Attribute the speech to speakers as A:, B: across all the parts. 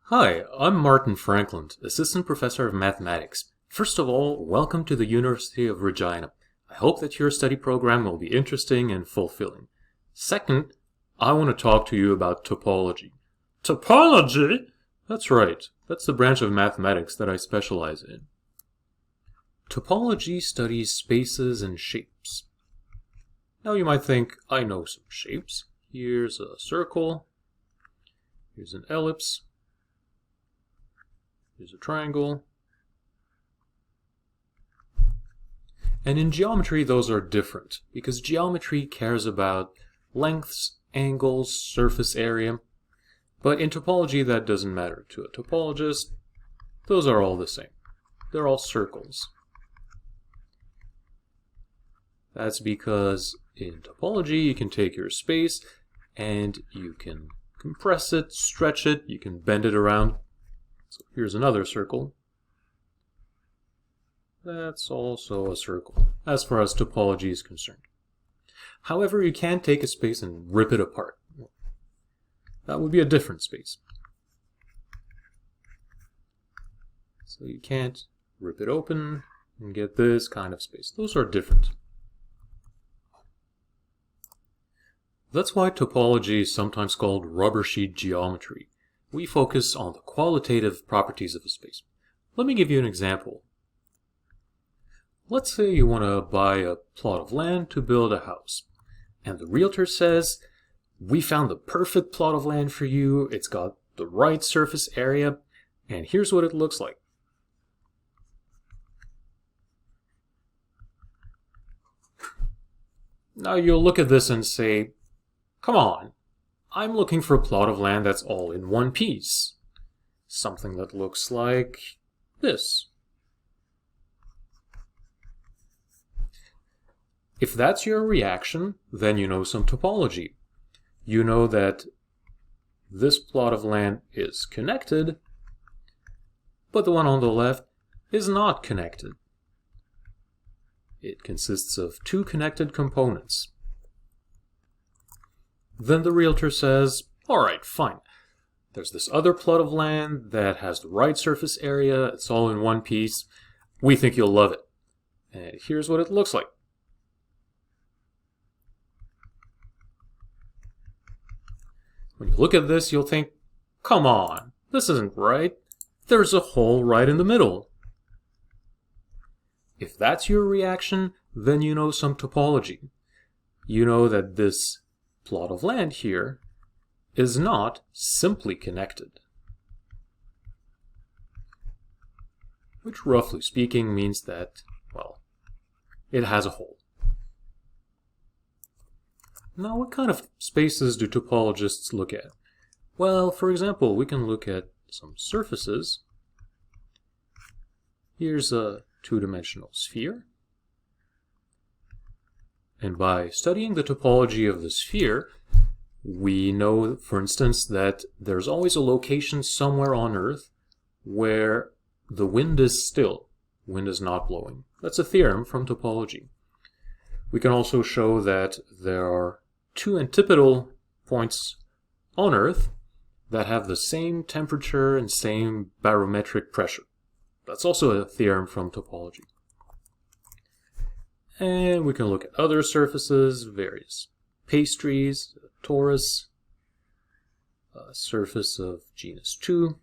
A: Hi, I'm Martin Frankland, Assistant Professor of Mathematics. First of all, welcome to the University of Regina. I hope that your study program will be interesting and fulfilling. Second, I want to talk to you about topology. Topology? That's right. That's the branch of mathematics that I specialize in. Topology studies spaces and shapes. Now you might think, I know some shapes. Here's a circle. Here's an ellipse. Here's a triangle. And in geometry, those are different, because geometry cares about lengths, angles, surface area. But in topology, that doesn't matter to a topologist. Those are all the same. They're all circles. That's because in topology, you can take your space and you can compress it, stretch it, you can bend it around. So here's another circle. That's also a circle, as far as topology is concerned. However, you can't take a space and rip it apart. That would be a different space. So you can't rip it open and get this kind of space. Those are different. That's why topology is sometimes called rubber sheet geometry. We focus on the qualitative properties of a space. Let me give you an example. Let's say you want to buy a plot of land to build a house. And the realtor says, we found the perfect plot of land for you. It's got the right surface area. And here's what it looks like. Now you'll look at this and say, come on. I'm looking for a plot of land that's all in one piece. Something that looks like this. If that's your reaction, then you know some topology. You know that this plot of land is connected, but the one on the left is not connected. It consists of two connected components. Then the realtor says, all right, fine. There's this other plot of land that has the right surface area. It's all in one piece. We think you'll love it. And here's what it looks like. When you look at this, you'll think, come on, this isn't right. There's a hole right in the middle. If that's your reaction, then you know some topology. You know that this plot of land here is not simply connected. Which, roughly speaking, means that, well, it has a hole. Now, what kind of spaces do topologists look at? Well, for example, we can look at some surfaces. Here's a two-dimensional sphere. And by studying the topology of the sphere, we know, for instance, that there's always a location somewhere on Earth where the wind is still. Wind is not blowing. That's a theorem from topology. We can also show that there are two antipodal points on Earth that have the same temperature and same barometric pressure. That's also a theorem from topology. And we can look at other surfaces, various pastries, a torus, a surface of genus 2,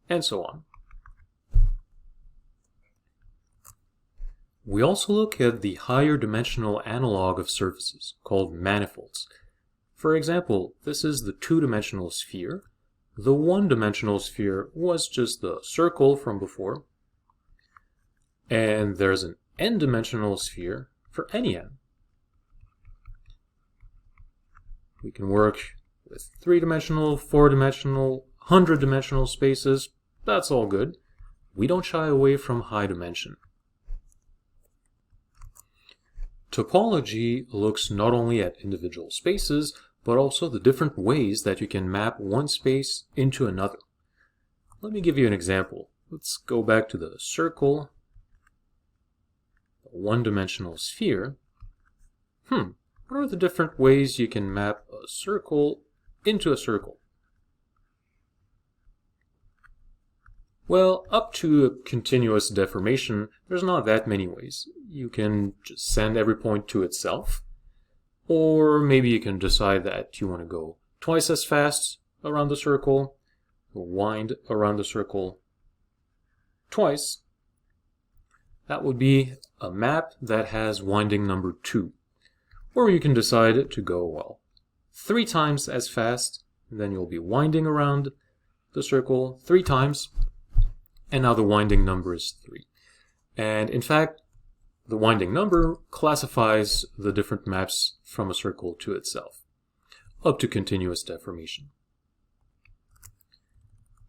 A: and so on. We also look at the higher dimensional analog of surfaces, called manifolds. For example, this is the two-dimensional sphere. The one-dimensional sphere was just the circle from before. And there's an n-dimensional sphere for any n. We can work with 3-dimensional, 4-dimensional, 100-dimensional spaces. That's all good. We don't shy away from high dimension. Topology looks not only at individual spaces, but also the different ways that you can map one space into another. Let me give you an example. Let's go back to the circle. One-dimensional sphere. What are the different ways you can map a circle into a circle? Well, up to a continuous deformation, there's not that many ways. You can just send every point to itself, or maybe you can decide that you want to go twice as fast around the circle, or wind around the circle twice. That would be a map that has winding number 2. Or you can decide to go, well, 3 times as fast, then you'll be winding around the circle 3 times, and now the winding number is 3. And in fact, the winding number classifies the different maps from a circle to itself, up to continuous deformation.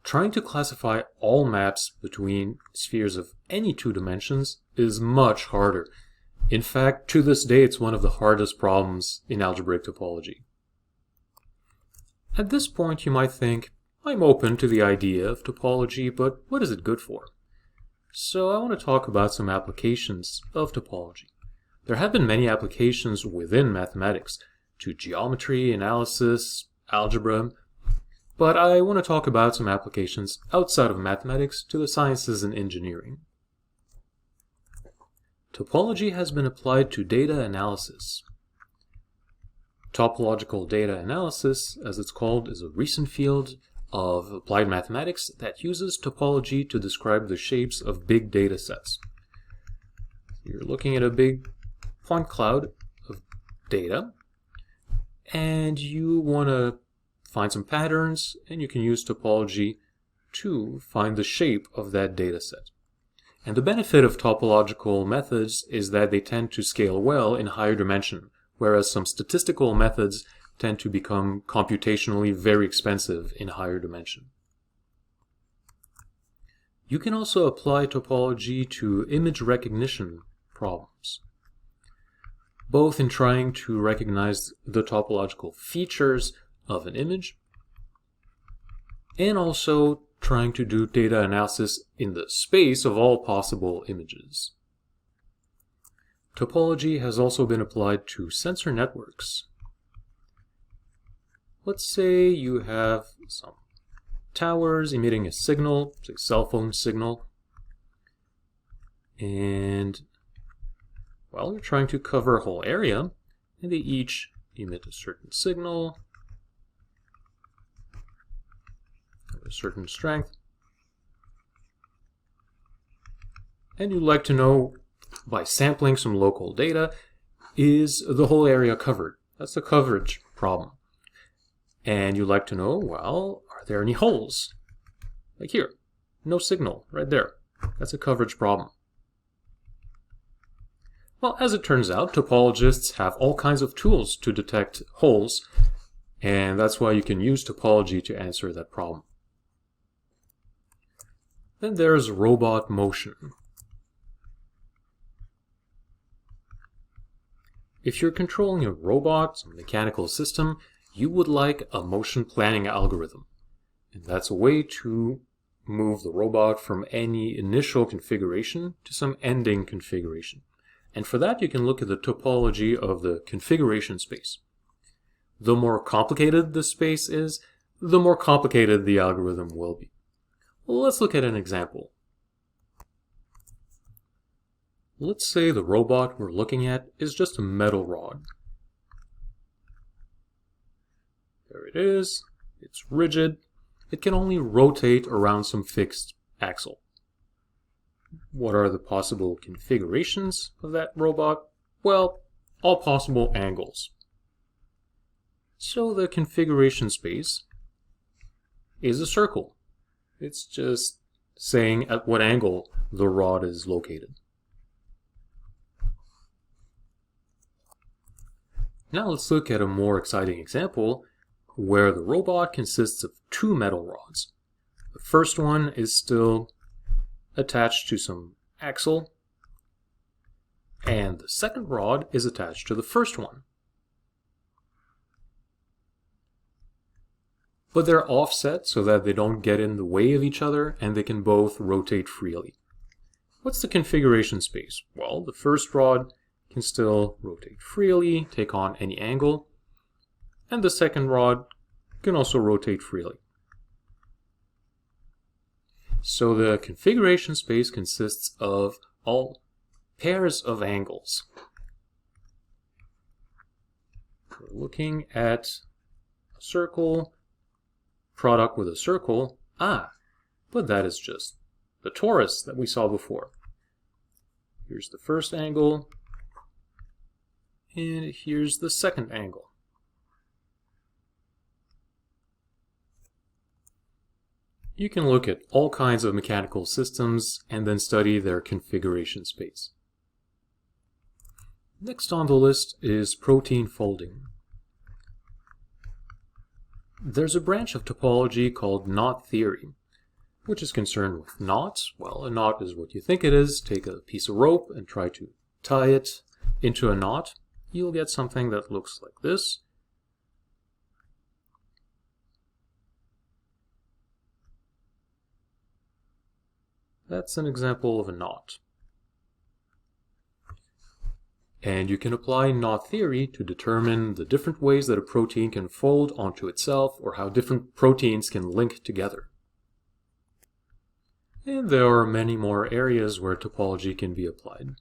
A: Trying to classify all maps between spheres of any 2 dimensions is much harder. In fact, to this day, it's one of the hardest problems in algebraic topology. At this point, you might think, I'm open to the idea of topology, but what is it good for? So I want to talk about some applications of topology. There have been many applications within mathematics to geometry, analysis, algebra, but I want to talk about some applications outside of mathematics to the sciences and engineering. Topology has been applied to data analysis. Topological data analysis, as it's called, is a recent field of applied mathematics that uses topology to describe the shapes of big data sets. You're looking at a big point cloud of data, and you want to find some patterns, and you can use topology to find the shape of that data set. And the benefit of topological methods is that they tend to scale well in higher dimension, whereas some statistical methods tend to become computationally very expensive in higher dimension. You can also apply topology to image recognition problems, both in trying to recognize the topological features of an image and also trying to do data analysis in the space of all possible images. Topology has also been applied to sensor networks. Let's say you have some towers emitting a signal, say cell phone signal, and well, you're trying to cover a whole area, and they each emit a certain signal of a certain strength. And you'd like to know, by sampling some local data, is the whole area covered? That's the coverage problem. And you'd like to know, well, are there any holes? Like here, no signal, right there. That's a coverage problem. Well, as it turns out, topologists have all kinds of tools to detect holes, and that's why you can use topology to answer that problem. Then there's robot motion. If you're controlling a robot, a mechanical system, you would like a motion planning algorithm. And that's a way to move the robot from any initial configuration to some ending configuration. And for that, you can look at the topology of the configuration space. The more complicated the space is, the more complicated the algorithm will be. Well, let's look at an example. Let's say the robot we're looking at is just a metal rod. There it is. It's rigid. It can only rotate around some fixed axle. What are the possible configurations of that robot? Well, all possible angles. So the configuration space is a circle. It's just saying at what angle the rod is located. Now let's look at a more exciting example where the robot consists of 2 metal rods. The first one is still attached to some axle, and the second rod is attached to the first one. But they're offset so that they don't get in the way of each other, and they can both rotate freely. What's the configuration space? Well, the first rod can still rotate freely, take on any angle, and the second rod can also rotate freely. So the configuration space consists of all pairs of angles. We're looking at a circle, product with a circle. But that is just the torus that we saw before. Here's the first angle, and here's the second angle. You can look at all kinds of mechanical systems and then study their configuration space. Next on the list is protein folding. There's a branch of topology called knot theory, which is concerned with knots. Well, a knot is what you think it is. Take a piece of rope and try to tie it into a knot. You'll get something that looks like this. That's an example of a knot. And you can apply knot theory to determine the different ways that a protein can fold onto itself, or how different proteins can link together. And there are many more areas where topology can be applied.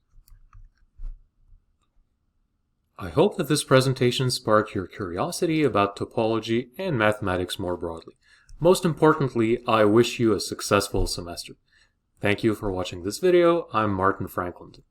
A: I hope that this presentation sparked your curiosity about topology and mathematics more broadly. Most importantly, I wish you a successful semester. Thank you for watching this video. I'm Martin Frankland.